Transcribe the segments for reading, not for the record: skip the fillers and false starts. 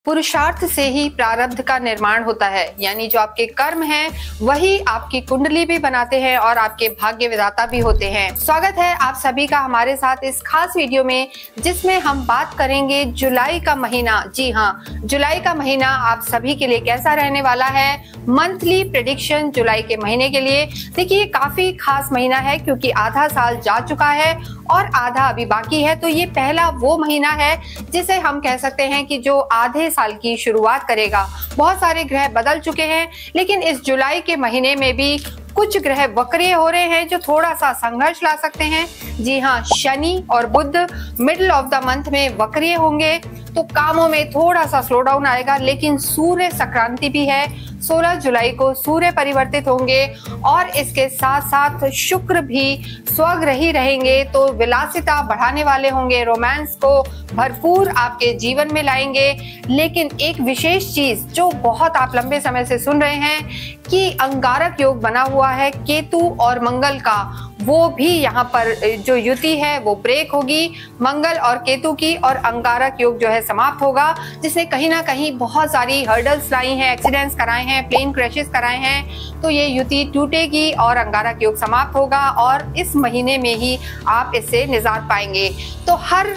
पुरुषार्थ से ही प्रारब्ध का निर्माण होता है, यानी जो आपके कर्म हैं वही आपकी कुंडली भी बनाते हैं और आपके भाग्य विधाता भी होते हैं। स्वागत है आप सभी का हमारे साथ इस खास वीडियो में, जिसमें हम बात करेंगे जुलाई का महीना। जी हाँ, जुलाई का महीना आप सभी के लिए कैसा रहने वाला है। मंथली प्रेडिक्शन जुलाई के महीने के लिए। देखिए, काफी खास महीना है क्योंकि आधा साल जा चुका है और आधा अभी बाकी है। तो ये पहला वो महीना है जिसे हम कह सकते हैं कि जो आधे साल की शुरुआत करेगा। बहुत सारे ग्रह बदल चुके हैं, लेकिन इस जुलाई के महीने में भी कुछ ग्रह वक्रीय हो रहे हैं जो थोड़ा सा संघर्ष ला सकते हैं। जी हाँ, शनि और बुध मिडिल ऑफ द मंथ में वक्रीय होंगे, तो कामों में थोड़ा सा स्लो डाउन आएगा। लेकिन सूर्य संक्रांति भी है, 16 जुलाई को सूर्य परिवर्तित होंगे और इसके साथ साथ शुक्र भी स्वग्रही रहेंगे, तो विलासिता बढ़ाने वाले होंगे, रोमांस को भरपूर आपके जीवन में लाएंगे। लेकिन एक विशेष चीज जो बहुत आप लंबे समय से सुन रहे हैं कि अंगारक योग बना हुआ है केतु और मंगल का, वो भी यहाँ पर जो युति है वो ब्रेक होगी मंगल और केतु की, और अंगारक योग जो है समाप्त होगा, जिसने कहीं ना कहीं बहुत सारी हर्डल्स लाई हैं, एक्सीडेंट्स कराए हैं, प्लेन क्रैशेस कराए हैं। तो ये युति टूटेगी और अंगारक योग समाप्त होगा और इस महीने में ही आप इससे निजात पाएंगे। तो हर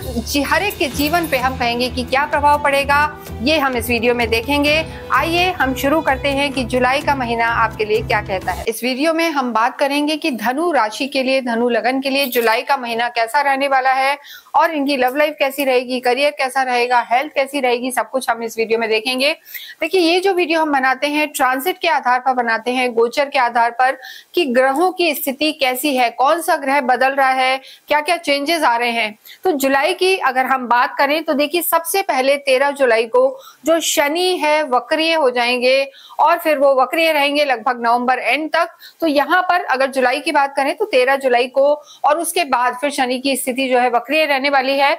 एक के जीवन पे हम कहेंगे कि क्या प्रभाव पड़ेगा, ये हम इस वीडियो में देखेंगे। आइए हम शुरू करते हैं कि जुलाई का महीना आपके लिए क्या कहता है। इस वीडियो में हम बात करेंगे कि धनु राशि के लिए, धनु लगन के लिए जुलाई का महीना कैसा रहने वाला है और इनकी लव लाइफ कैसी रहेगी, करियर कैसा रहेगा, हेल्थ कैसी रहेगी, सब कुछ हम इस वीडियो में देखेंगे। देखिए, ये जो वीडियो हम बनाते हैं ट्रांजिट के आधार पर बनाते हैं, गोचर के आधार पर कि ग्रहों की स्थिति कैसी है, कौन सा ग्रह बदल रहा है, क्या क्या चेंजेस आ रहे हैं। तो जुलाई की अगर हम बात करें तो देखिए, सबसे पहले 13 जुलाई को जो शनि है वक्रीय हो जाएंगे और फिर वो वक्रीय रहेंगे लगभग नवंबर एंड तक। तो यहाँ पर अगर जुलाई की बात करें तो 13 जुलाई को और उसके बाद फिर शनि की स्थिति जो है वक्रीय रहने वाली है।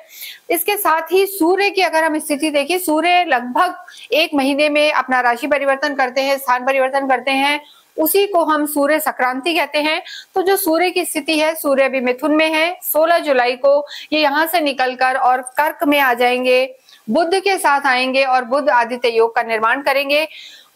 इसके साथ ही सूर्य की अगर हम स्थिति देखें, सूर्य लगभग एक महीने में अपना राशि परिवर्तन करते हैं, स्थान परिवर्तन करते हैं, उसी को हम सूर्य संक्रांति कहते हैं। तो जो सूर्य की स्थिति है, सूर्य अभी मिथुन में है, 16 जुलाई को ये यहाँ से निकलकर और कर्क में आ जाएंगे, बुध के साथ आएंगे और बुध आदित्य योग का निर्माण करेंगे।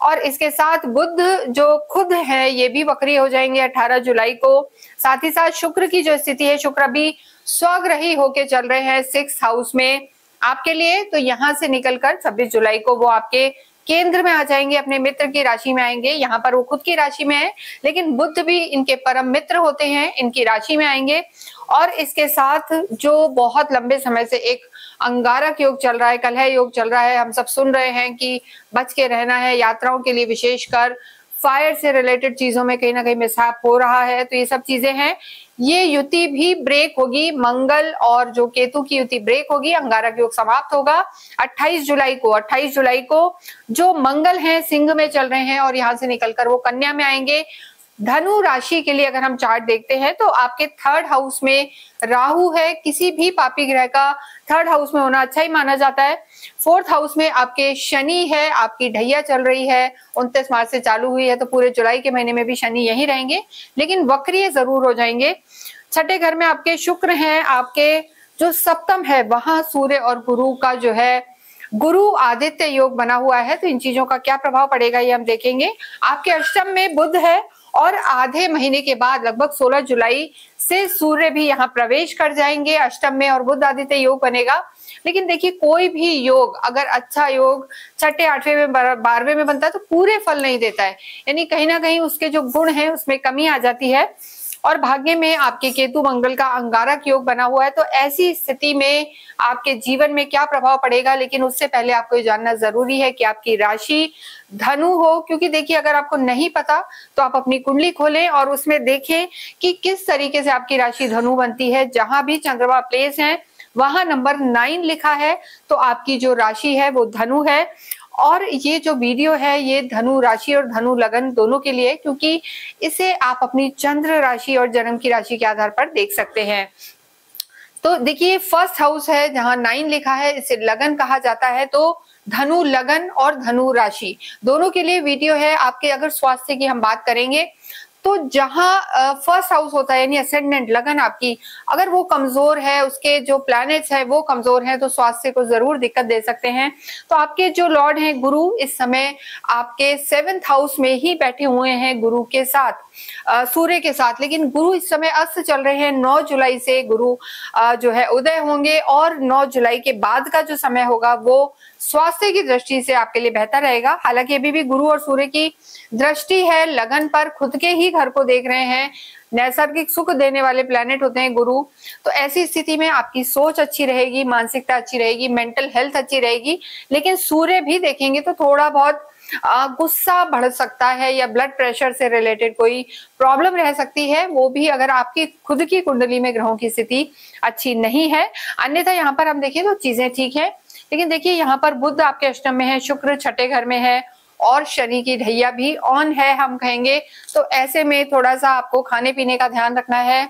और इसके साथ बुध जो खुद है ये भी वक्री हो जाएंगे 18 जुलाई को। साथ ही साथ शुक्र की जो स्थिति है, शुक्र भी स्वग्रही होके चल रहे हैं 6th हाउस में आपके लिए। तो यहाँ से निकलकर 26 जुलाई को वो आपके केंद्र में आ जाएंगे, अपने मित्र की राशि में आएंगे। यहाँ पर वो खुद की राशि में है, लेकिन बुध भी इनके परम मित्र होते हैं, इनकी राशि में आएंगे। और इसके साथ जो बहुत लंबे समय से एक अंगारक योग चल रहा है, कलह योग चल रहा है, हम सब सुन रहे हैं कि बच के रहना है, यात्राओं के लिए विशेषकर फायर से रिलेटेड चीजों में कहीं ना कहीं मिसहैप हो रहा है। तो ये सब चीजें हैं, ये युति भी ब्रेक होगी, मंगल और जो केतु की युति ब्रेक होगी, अंगारक योग समाप्त होगा 28 जुलाई को। 28 जुलाई को जो मंगल हैं सिंह में चल रहे हैं और यहाँ से निकलकर वो कन्या में आएंगे। धनु राशि के लिए अगर हम चार्ट देखते हैं तो आपके 3rd हाउस में राहु है, किसी भी पापी ग्रह का 3rd हाउस में होना अच्छा ही माना जाता है। 4th हाउस में आपके शनि है, आपकी ढैया चल रही है, 29 मार्च से चालू हुई है, तो पूरे जुलाई के महीने में भी शनि यही रहेंगे, लेकिन वक्रीय जरूर हो जाएंगे। 6ठे घर में आपके शुक्र हैं, आपके जो सप्तम है वहां सूर्य और गुरु का जो है गुरु आदित्य योग बना हुआ है। तो इन चीजों का क्या प्रभाव पड़ेगा ये हम देखेंगे। आपके अष्टम में बुध है और आधे महीने के बाद लगभग 16 जुलाई से सूर्य भी यहाँ प्रवेश कर जाएंगे अष्टम में और बुध आदित्य योग बनेगा। लेकिन देखिए, कोई भी योग अगर अच्छा योग 6ठे 8वें में 12वें में बनता है तो पूरे फल नहीं देता है, यानी कहीं ना कहीं उसके जो गुण हैं उसमें कमी आ जाती है। और भाग्य में आपके केतु मंगल का अंगारक योग बना हुआ है। तो ऐसी स्थिति में आपके जीवन में क्या प्रभाव पड़ेगा, लेकिन उससे पहले आपको ये जानना जरूरी है कि आपकी राशि धनु हो। क्योंकि देखिए, अगर आपको नहीं पता तो आप अपनी कुंडली खोलें और उसमें देखें कि किस तरीके से आपकी राशि धनु बनती है। जहां भी चंद्रमा प्लेस है वहां नंबर 9 लिखा है, तो आपकी जो राशि है वो धनु है। और ये जो वीडियो है ये धनु राशि और धनु लगन दोनों के लिए, क्योंकि इसे आप अपनी चंद्र राशि और जन्म की राशि के आधार पर देख सकते हैं। तो देखिए, 1st हाउस है जहां 9 लिखा है, इसे लगन कहा जाता है। तो धनु लगन और धनु राशि दोनों के लिए वीडियो है। आपके अगर स्वास्थ्य की हम बात करेंगे तो जहां फर्स्ट हाउस होता है यानी असेंडेंट लगन आपकी, अगर वो कमजोर है, उसके जो प्लैनेट्स है वो कमजोर हैं, तो स्वास्थ्य को जरूर दिक्कत दे सकते हैं। तो आपके जो लॉर्ड हैं गुरु इस समय आपके 7th हाउस में ही बैठे हुए हैं गुरु के साथ, सूर्य के साथ। लेकिन गुरु इस समय अस्त चल रहे हैं। 9 जुलाई से गुरु जो है उदय होंगे और 9 जुलाई के बाद का जो समय होगा वो स्वास्थ्य की दृष्टि से आपके लिए बेहतर रहेगा। हालांकि अभी भी गुरु और सूर्य की दृष्टि है लगन पर, खुद के ही घर को देख रहे हैं, नैसर्गिक सुख देने वाले प्लैनेट होते हैं गुरु। तो ऐसी स्थिति में आपकी सोच अच्छी रहेगी, मानसिकता अच्छी रहेगी, मेंटल हेल्थ अच्छी रहेगी। लेकिन सूर्य भी देखेंगे तो थोड़ा बहुत गुस्सा बढ़ सकता है या ब्लड प्रेशर से रिलेटेड कोई प्रॉब्लम रह सकती है, वो भी अगर आपकी खुद की कुंडली में ग्रहों की स्थिति अच्छी नहीं है। अन्यथा यहाँ पर हम देखें तो चीजें ठीक है। लेकिन देखिए यहाँ पर बुध आपके अष्टम में है, शुक्र छठे घर में है और शनि की ढैया भी ऑन है हम कहेंगे। तो ऐसे में थोड़ा सा आपको खाने पीने का ध्यान रखना है।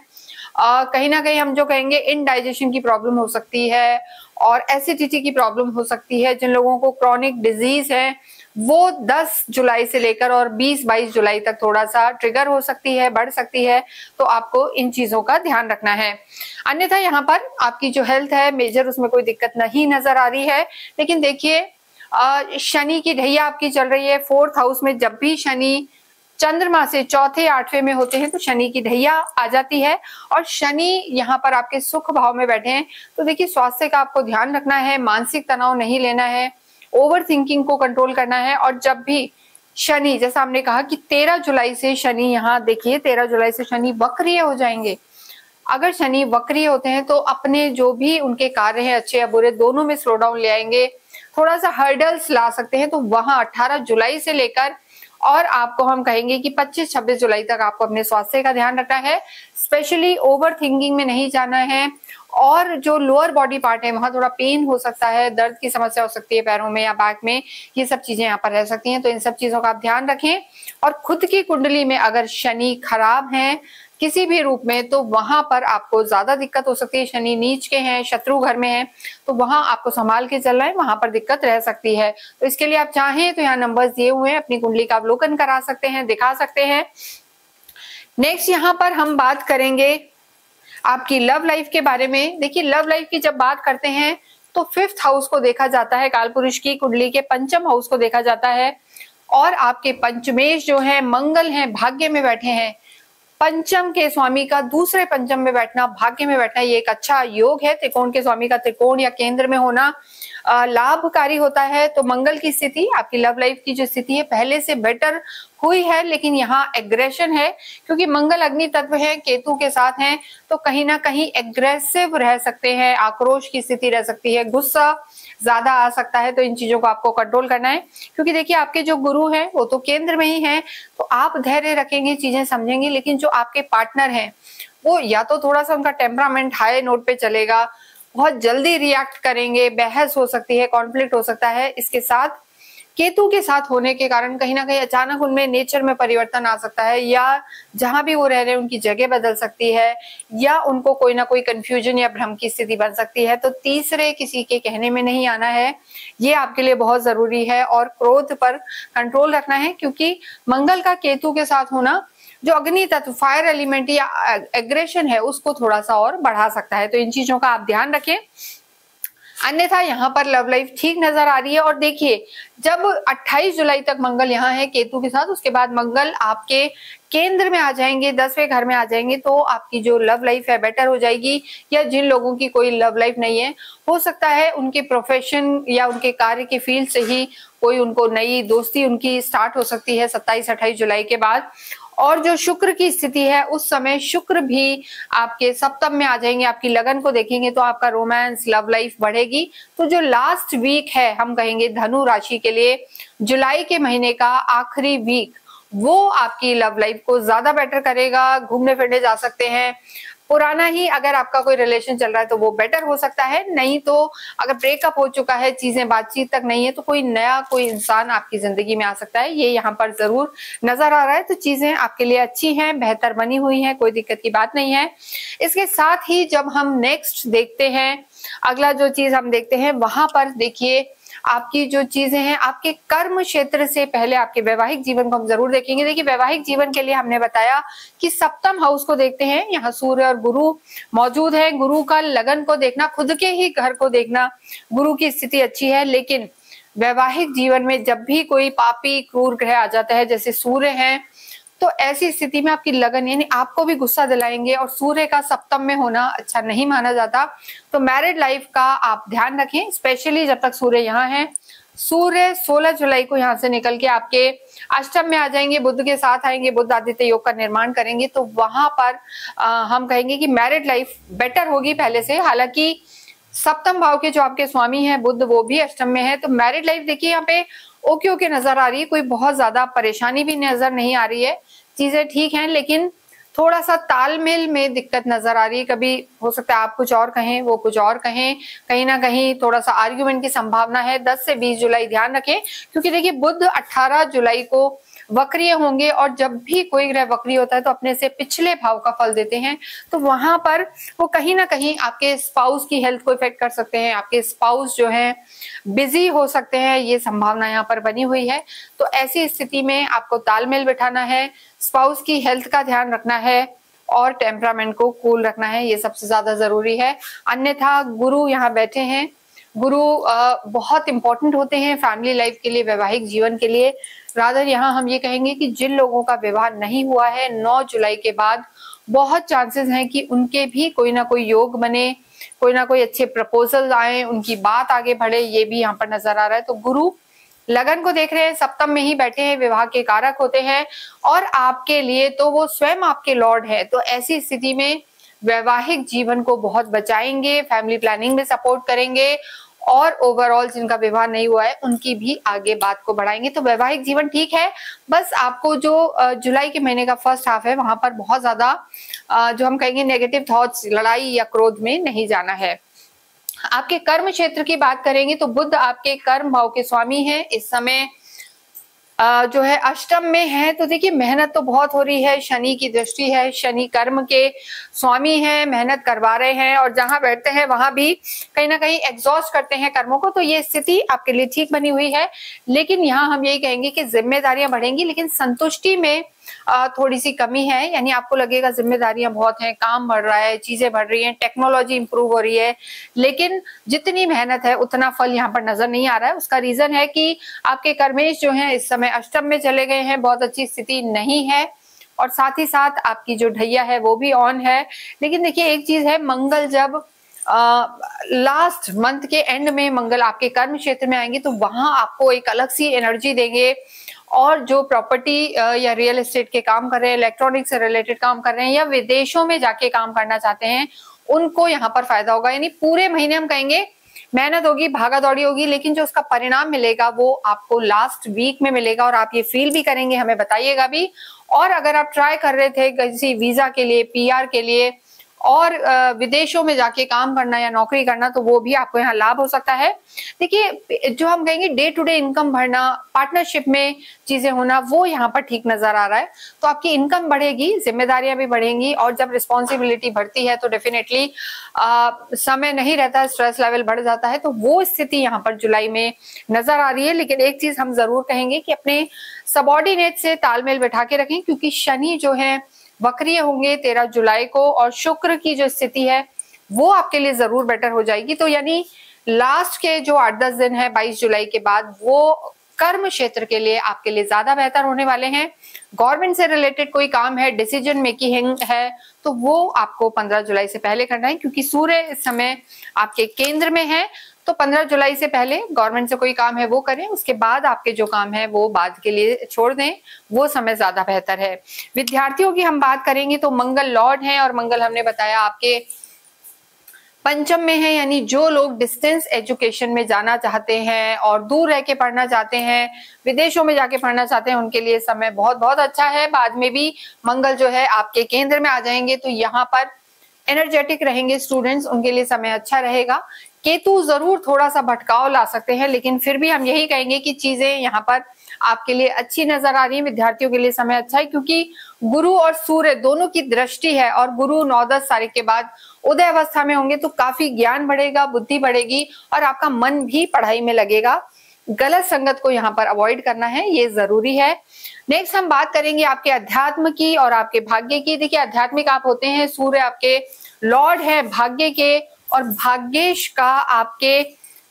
कहीं ना कहीं हम जो कहेंगे इनडाइजेशन की प्रॉब्लम हो सकती है और एसिडिटी की प्रॉब्लम हो सकती है। जिन लोगों को क्रॉनिक डिजीज है वो 10 जुलाई से लेकर और 20-22 जुलाई तक थोड़ा सा ट्रिगर हो सकती है, बढ़ सकती है। तो आपको इन चीजों का ध्यान रखना है। अन्यथा यहाँ पर आपकी जो हेल्थ है मेजर उसमें कोई दिक्कत नहीं नजर आ रही है। लेकिन देखिए शनि की ढैया आपकी चल रही है 4th हाउस में। जब भी शनि चंद्रमा से चौथे 8वें में होते हैं तो शनि की ढैया आ जाती है और शनि यहाँ पर आपके सुख भाव में बैठे हैं। तो देखिए स्वास्थ्य का आपको ध्यान रखना है, मानसिक तनाव नहीं लेना है, ओवर थिंकिंग को कंट्रोल करना है। और जब भी शनि, जैसा हमने कहा कि 13 जुलाई से शनि, यहाँ देखिए 13 जुलाई से शनि वक्रीय हो जाएंगे। अगर शनि वक्रीय होते हैं तो अपने जो भी उनके कार्य हैं अच्छे या बुरे दोनों में स्लो डाउन ले आएंगे, थोड़ा सा हर्डल्स ला सकते हैं। तो वहां 18 जुलाई से लेकर और आपको हम कहेंगे कि 25-26 जुलाई तक आपको अपने स्वास्थ्य का ध्यान रखना है। स्पेशली ओवर थिंकिंग में नहीं जाना है। और जो लोअर बॉडी पार्ट है वहां थोड़ा पेन हो सकता है, दर्द की समस्या हो सकती है पैरों में या बैक में, ये सब चीजें यहाँ पर रह सकती हैं। तो इन सब चीजों का आप ध्यान रखें। और खुद की कुंडली में अगर शनि खराब है किसी भी रूप में तो वहां पर आपको ज्यादा दिक्कत हो सकती है। शनि नीच के हैं, शत्रु घर में है, तो वहां आपको संभाल के चलना है, वहां पर दिक्कत रह सकती है। तो इसके लिए आप चाहें तो यहाँ नंबर्स दिए हुए हैं, अपनी कुंडली का अवलोकन करा सकते हैं, दिखा सकते हैं। नेक्स्ट यहाँ पर हम बात करेंगे आपकी लव लाइफ के बारे में। देखिए लव लाइफ की जब बात करते हैं तो 5th हाउस को देखा जाता है, कालपुरुष की कुंडली के 5म हाउस को देखा जाता है। और आपके पंचमेश जो है मंगल हैं, भाग्य में बैठे हैं। पंचम के स्वामी का दूसरे पंचम में बैठना, भाग्य में बैठना, ये एक अच्छा योग है। त्रिकोण के स्वामी का त्रिकोण या केंद्र में होना लाभकारी होता है। तो मंगल की स्थिति, आपकी लव लाइफ की जो स्थिति है पहले से बेटर हुई है। लेकिन यहाँ एग्रेशन है क्योंकि मंगल अग्नि तत्व है, केतु के साथ हैं, तो कहीं ना कहीं एग्रेसिव रह सकते हैं, आक्रोश की स्थिति रह सकती है, गुस्सा ज्यादा आ सकता है। तो इन चीजों को आपको कंट्रोल करना है क्योंकि देखिए आपके जो गुरु हैं वो तो केंद्र में ही हैं। तो आप धैर्य रखेंगे, चीजें समझेंगे। लेकिन जो आपके पार्टनर हैं वो या तो थोड़ा सा उनका टेम्परामेंट हाई नोट पे चलेगा, बहुत जल्दी रिएक्ट करेंगे, बहस हो सकती है, कॉन्फ्लिक्ट हो सकता है। इसके साथ केतु के साथ होने के कारण कहीं ना कहीं अचानक उनमें नेचर में परिवर्तन आ सकता है, या जहां भी वो रह रहे हैं उनकी जगह बदल सकती है, या उनको कोई ना कोई कंफ्यूजन या भ्रम की स्थिति बन सकती है। तो तीसरे किसी के कहने में नहीं आना है, ये आपके लिए बहुत जरूरी है। और क्रोध पर कंट्रोल रखना है क्योंकि मंगल का केतु के साथ होना जो अग्नि तत्व, फायर एलिमेंट या एग्रेशन है उसको थोड़ा सा और बढ़ा सकता है। तो इन चीजों का आप ध्यान रखें। अन्यथा यहाँ पर लव लाइफ ठीक नजर आ रही है। और देखिए जब 28 जुलाई तक मंगल यहाँ है केतु के साथ, उसके बाद मंगल आपके केंद्र में आ जाएंगे, 10वें घर में आ जाएंगे, तो आपकी जो लव लाइफ है बेटर हो जाएगी। या जिन लोगों की कोई लव लाइफ नहीं है, हो सकता है उनके प्रोफेशन या उनके कार्य के फील्ड से ही कोई उनको नई दोस्ती उनकी स्टार्ट हो सकती है 27-28 जुलाई के बाद। और जो शुक्र की स्थिति है उस समय शुक्र भी आपके सप्तम में आ जाएंगे, आपकी लगन को देखेंगे तो आपका रोमांस, लव लाइफ बढ़ेगी। तो जो लास्ट वीक है हम कहेंगे धनु राशि के लिए, जुलाई के महीने का आखिरी वीक, वो आपकी लव लाइफ को ज्यादा बेटर करेगा। घूमने फिरने जा सकते हैं। पुराना ही अगर आपका कोई रिलेशन चल रहा है तो वो बेटर हो सकता है, नहीं तो अगर ब्रेकअप हो चुका है, चीजें बातचीत तक नहीं है, तो कोई नया कोई इंसान आपकी जिंदगी में आ सकता है, ये यहाँ पर जरूर नजर आ रहा है। तो चीजें आपके लिए अच्छी हैं, बेहतर बनी हुई हैं, कोई दिक्कत की बात नहीं है। इसके साथ ही जब हम नेक्स्ट देखते हैं, अगला जो चीज हम देखते हैं, वहां पर देखिए आपकी जो चीजें हैं आपके कर्म क्षेत्र से पहले आपके वैवाहिक जीवन को हम जरूर देखेंगे। देखिए वैवाहिक जीवन के लिए हमने बताया कि सप्तम हाउस को देखते हैं, यहाँ सूर्य और गुरु मौजूद है। गुरु का लगन को देखना, खुद के ही घर को देखना, गुरु की स्थिति अच्छी है। लेकिन वैवाहिक जीवन में जब भी कोई पापी क्रूर ग्रह आ जाता है जैसे सूर्य है, तो ऐसी स्थिति में आपकी लगन यानी आपको भी गुस्सा दिलाएंगे, और सूर्य का सप्तम में होना अच्छा नहीं माना जाता। तो मैरिड लाइफ का आप ध्यान रखें, स्पेशली जब तक सूर्य यहाँ है। सूर्य 16 जुलाई को यहाँ से निकल के आपके अष्टम में आ जाएंगे, बुध के साथ आएंगे, बुध आदित्य योग का निर्माण करेंगे। तो वहां पर हम कहेंगे कि मैरिड लाइफ बेटर होगी पहले से। हालांकि सप्तम भाव के जो आपके स्वामी हैं बुध, वो भी अष्टम में है। तो मैरिड लाइफ देखिए यहाँ पे ओके ओके नजर आ रही है, कोई बहुत ज्यादा परेशानी भी नजर नहीं आ रही है, चीजें ठीक हैं। लेकिन थोड़ा सा तालमेल में दिक्कत नजर आ रही है। कभी हो सकता है आप कुछ और कहें, वो कुछ और कहें, कहीं ना कहीं थोड़ा सा आर्ग्यूमेंट की संभावना है। 10 से 20 जुलाई ध्यान रखें, क्योंकि देखिए बुध 18 जुलाई को वक्रीय होंगे, और जब भी कोई ग्रह वक्रीय होता है तो अपने से पिछले भाव का फल देते हैं। तो वहां पर वो कहीं ना कहीं आपके स्पाउस की हेल्थ को इफेक्ट कर सकते हैं, आपके स्पाउस जो है बिजी हो सकते हैं, ये संभावना यहाँ पर बनी हुई है। तो ऐसी स्थिति में आपको तालमेल बिठाना है, स्पाउस की हेल्थ का ध्यान रखना है, और टेम्परामेंट को कूल रखना है, ये सबसे ज्यादा जरूरी है। अन्यथा गुरु यहाँ बैठे हैं, गुरु बहुत इंपॉर्टेंट होते हैं फैमिली लाइफ के लिए, वैवाहिक जीवन के लिए। रादर यहाँ हम ये कहेंगे कि जिन लोगों का विवाह नहीं हुआ है 9 जुलाई के बाद बहुत चांसेस हैं कि उनके भी कोई ना कोई योग बने, कोई ना कोई अच्छे प्रपोजल आए, उनकी बात आगे बढ़े, ये भी यहाँ पर नजर आ रहा है। तो गुरु लगन को देख रहे हैं, सप्तम में ही बैठे हैं, विवाह के कारक होते हैं, और आपके लिए तो वो स्वयं आपके लॉर्ड है। तो ऐसी स्थिति में वैवाहिक जीवन को बहुत बचाएंगे, फैमिली प्लानिंग में सपोर्ट करेंगे, और ओवरऑल जिनका विवाह नहीं हुआ है उनकी भी आगे बात को बढ़ाएंगे। तो वैवाहिक जीवन ठीक है, बस आपको जो जुलाई के महीने का फर्स्ट हाफ है वहां पर बहुत ज्यादा जो हम कहेंगे नेगेटिव थॉट्स, लड़ाई या क्रोध में नहीं जाना है। आपके कर्म क्षेत्र की बात करेंगे तो बुध आपके कर्म भाव के स्वामी हैं, इस समय जो है अष्टम में है। तो देखिए मेहनत तो बहुत हो रही है, शनि की दृष्टि है, शनि कर्म के स्वामी हैं, मेहनत करवा रहे हैं, और जहां बैठते हैं वहां भी कहीं ना कहीं एग्जॉस्ट करते हैं कर्मों को। तो ये स्थिति आपके लिए ठीक बनी हुई है। लेकिन यहाँ हम यही कहेंगे कि जिम्मेदारियां बढ़ेंगी, लेकिन संतुष्टि में थोड़ी सी कमी है। यानी आपको लगेगा जिम्मेदारियां बहुत हैं, काम बढ़ रहा है, चीजें बढ़ रही हैं, टेक्नोलॉजी इंप्रूव हो रही है, लेकिन जितनी मेहनत है उतना फल यहाँ पर नजर नहीं आ रहा है। उसका रीजन है कि आपके कर्मेश जो हैं इस समय अष्टम में चले गए हैं, बहुत अच्छी स्थिति नहीं है, और साथ ही साथ आपकी जो ढैया है वो भी ऑन है। लेकिन देखिए एक चीज है, मंगल जब लास्ट मंथ के एंड में मंगल आपके कर्म क्षेत्र में आएंगे तो वहां आपको एक अलग सी एनर्जी देंगे, और जो प्रॉपर्टी या रियल एस्टेट के काम कर रहे हैं, इलेक्ट्रॉनिक से रिलेटेड काम कर रहे हैं, या विदेशों में जाके काम करना चाहते हैं, उनको यहाँ पर फायदा होगा। यानी पूरे महीने हम कहेंगे मेहनत होगी, भागा दौड़ी होगी, लेकिन जो उसका परिणाम मिलेगा वो आपको लास्ट वीक में मिलेगा, और आप ये फील भी करेंगे, हमें बताइएगा भी। और अगर आप ट्राई कर रहे थे किसी वीजा के लिए, पीआर के लिए, और विदेशों में जाके काम करना या नौकरी करना, तो वो भी आपको यहाँ लाभ हो सकता है। देखिए जो हम कहेंगे डे टू डे इनकम बढ़ना, पार्टनरशिप में चीजें होना, वो यहाँ पर ठीक नजर आ रहा है। तो आपकी इनकम बढ़ेगी, जिम्मेदारियां भी बढ़ेंगी, और जब रिस्पॉन्सिबिलिटी बढ़ती है तो डेफिनेटली समय नहीं रहता, स्ट्रेस लेवल बढ़ जाता है। तो वो स्थिति यहाँ पर जुलाई में नजर आ रही है। लेकिन एक चीज हम जरूर कहेंगे कि अपने सबॉर्डिनेट से तालमेल बैठा के रखें, क्योंकि शनि जो है वक्रीय होंगे 13 जुलाई को, और शुक्र की जो स्थिति है वो आपके लिए जरूर बेटर हो जाएगी। तो यानी लास्ट के जो 8-10 दिन है 22 जुलाई के बाद, वो कर्म क्षेत्र के लिए आपके लिए ज्यादा बेहतर होने वाले हैं। गवर्नमेंट से रिलेटेड कोई काम है, डिसीजन मेकिंग है, तो वो आपको 15 जुलाई से पहले करना है, क्योंकि सूर्य इस समय आपके केंद्र में है। तो 15 जुलाई से पहले गवर्नमेंट से कोई काम है वो करें, उसके बाद आपके जो काम है वो बाद के लिए छोड़ दें, वो समय ज्यादा बेहतर है। विद्यार्थियों की हम बात करेंगे तो मंगल लॉर्ड हैं, और मंगल हमने बताया आपके पंचम में है। यानी जो लोग डिस्टेंस एजुकेशन में जाना चाहते हैं और दूर रह के पढ़ना चाहते हैं, विदेशों में जाके पढ़ना चाहते हैं, उनके लिए समय बहुत बहुत अच्छा है। बाद में भी मंगल जो है आपके केंद्र में आ जाएंगे, तो यहाँ पर एनर्जेटिक रहेंगे स्टूडेंट्स, उनके लिए समय अच्छा रहेगा। केतु जरूर थोड़ा सा भटकाव ला सकते हैं, लेकिन फिर भी हम यही कहेंगे कि चीजें यहाँ पर आपके लिए अच्छी नजर आ रही है। विद्यार्थियों के लिए समय अच्छा है, क्योंकि गुरु और सूर्य दोनों की दृष्टि है और गुरु 9-10 तारीख के बाद उदय अवस्था में होंगे, तो काफी ज्ञान बढ़ेगा, बुद्धि बढ़ेगी और आपका मन भी पढ़ाई में लगेगा। गलत संगत को यहाँ पर अवॉइड करना है, ये जरूरी है। नेक्स्ट हम बात करेंगे आपके अध्यात्म की और आपके भाग्य की। देखिए, आध्यात्मिक आप होते हैं, सूर्य आपके लॉर्ड है भाग्य के, और भाग्येश का आपके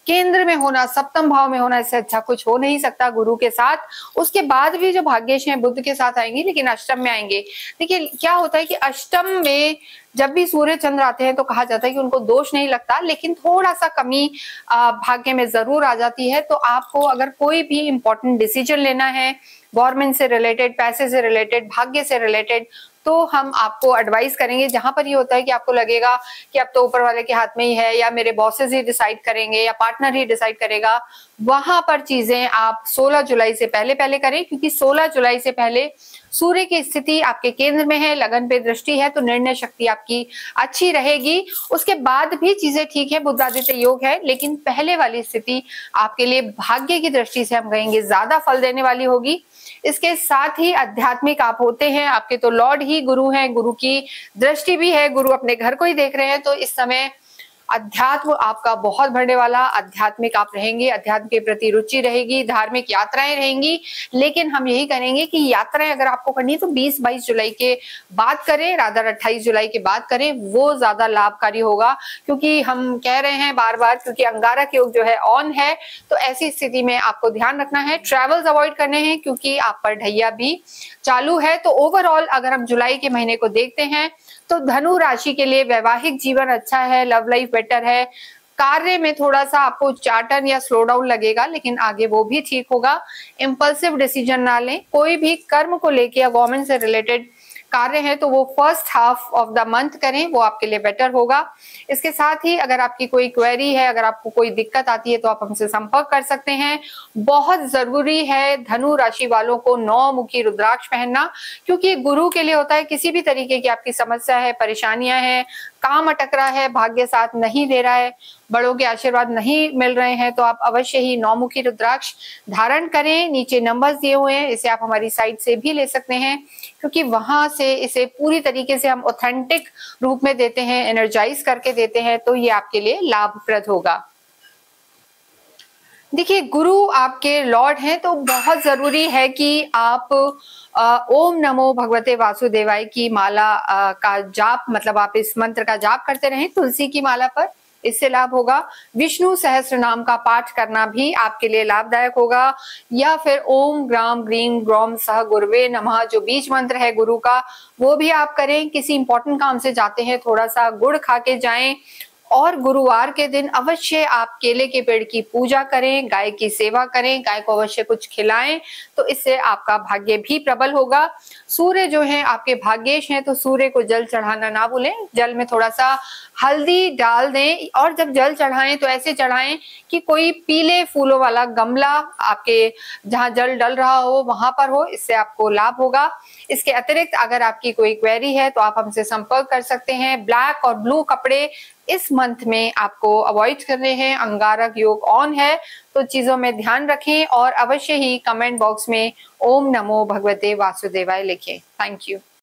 केंद्र में होना, सप्तम भाव में होना, इससे अच्छा कुछ हो नहीं सकता गुरु के साथ। उसके बाद भी जो भाग्येश हैं बुध के साथ आएंगे, लेकिन अष्टम में आएंगे। देखिए क्या होता है कि अष्टम में जब भी सूर्य चंद्र आते हैं तो कहा जाता है कि उनको दोष नहीं लगता, लेकिन थोड़ा सा कमी भाग्य में जरूर आ जाती है। तो आपको अगर कोई भी इंपॉर्टेंट डिसीजन लेना है, गवर्नमेंट से रिलेटेड, पैसे से रिलेटेड, भाग्य से रिलेटेड, तो हम आपको एडवाइस करेंगे। जहां पर ये होता है कि आपको लगेगा कि अब तो ऊपर वाले के हाथ में ही है, या मेरे बॉसेस ही डिसाइड करेंगे, या पार्टनर ही डिसाइड करेगा, वहां पर चीजें आप 16 जुलाई से पहले करें, क्योंकि 16 जुलाई से पहले सूर्य की स्थिति आपके केंद्र में है, लगन पे दृष्टि है, तो निर्णय शक्ति आपकी अच्छी रहेगी। उसके बाद भी चीजें ठीक है, बुधादित्य योग है, लेकिन पहले वाली स्थिति आपके लिए भाग्य की दृष्टि से हम कहेंगे ज्यादा फल देने वाली होगी। इसके साथ ही आध्यात्मिक आप होते हैं, आपके तो लॉर्ड ही गुरु हैं, गुरु की दृष्टि भी है, गुरु अपने घर को ही देख रहे हैं, तो इस समय अध्यात्म आपका बहुत बढ़ने वाला, आध्यात्मिक आप रहेंगे, अध्यात्म के प्रति रुचि रहेगी, धार्मिक यात्राएं रहेंगी। लेकिन हम यही करेंगे कि यात्राएं अगर आपको करनी है तो 20-22 जुलाई के बाद करें, रादर 28 जुलाई के बाद करें, वो ज्यादा लाभकारी होगा। क्योंकि हम कह रहे हैं बार बार, क्योंकि अंगारक योग जो है ऑन है, तो ऐसी स्थिति में आपको ध्यान रखना है, ट्रेवल्स अवॉइड करने हैं, क्योंकि आप पर ढैया भी चालू है। तो ओवरऑल अगर हम जुलाई के महीने को देखते हैं तो धनु राशि के लिए वैवाहिक जीवन अच्छा है, लव लाइफ बेटर है, कार्य में थोड़ा सा आपको चाटन या स्लो डाउन लगेगा, लेकिन आगे वो भी ठीक होगा। इंपल्सिव डिसीजन ना लें, कोई भी कर्म को लेके या गवर्नमेंट से रिलेटेड कार्य है तो वो first half of the month करें, वो आपके लिए बेटर होगा। इसके साथ ही अगर आपकी कोई क्वेरी है, अगर आपको कोई दिक्कत आती है तो आप हमसे संपर्क कर सकते हैं। बहुत जरूरी है धनु राशि वालों को 9 मुखी रुद्राक्ष पहनना, क्योंकि गुरु के लिए होता है किसी भी तरीके की आपकी समस्या है, परेशानियां हैं, काम अटक रहा है, भाग्य साथ नहीं दे रहा है, बड़ों के आशीर्वाद नहीं मिल रहे हैं, तो आप अवश्य ही 9 मुखी रुद्राक्ष धारण करें। नीचे नंबर्स दिए हुए हैं, इसे आप हमारी साइट से भी ले सकते हैं, क्योंकि वहां से इसे पूरी तरीके से हम ऑथेंटिक रूप में देते हैं, एनर्जाइज करके देते हैं, तो ये आपके लिए लाभप्रद होगा। देखिए, गुरु आपके लॉर्ड हैं, तो बहुत जरूरी है कि आप ओम नमो भगवते वासुदेवाय की माला का जाप, मतलब आप इस मंत्र का जाप करते रहें तुलसी की माला पर, इससे लाभ होगा। विष्णु सहस्त्र नाम का पाठ करना भी आपके लिए लाभदायक होगा, या फिर ओम ग्राम ग्रीम ग्रौम सह गुरुवे नमः जो बीज मंत्र है गुरु का, वो भी आप करें। किसी इंपॉर्टेंट काम से जाते हैं, थोड़ा सा गुड़ खा के जाएं, और गुरुवार के दिन अवश्य आप केले के पेड़ की पूजा करें, गाय की सेवा करें, गाय को अवश्य कुछ खिलाएं, तो इससे आपका भाग्य भी प्रबल होगा। सूर्य जो है आपके भाग्येश हैं, तो सूर्य को जल चढ़ाना ना भूलें, जल में थोड़ा सा हल्दी डाल दें, और जब जल चढ़ाएं तो ऐसे चढ़ाएं कि कोई पीले फूलों वाला गमला आपके जहां जल डल रहा हो वहां पर हो, इससे आपको लाभ होगा। इसके अतिरिक्त अगर आपकी कोई क्वेरी है तो आप हमसे संपर्क कर सकते हैं। ब्लैक और ब्लू कपड़े इस मंथ में आपको अवॉइड करने हैं, अंगारक योग ऑन है, तो चीजों में ध्यान रखें, और अवश्य ही कमेंट बॉक्स में ओम नमो भगवते वासुदेवाय लिखें। Thank you.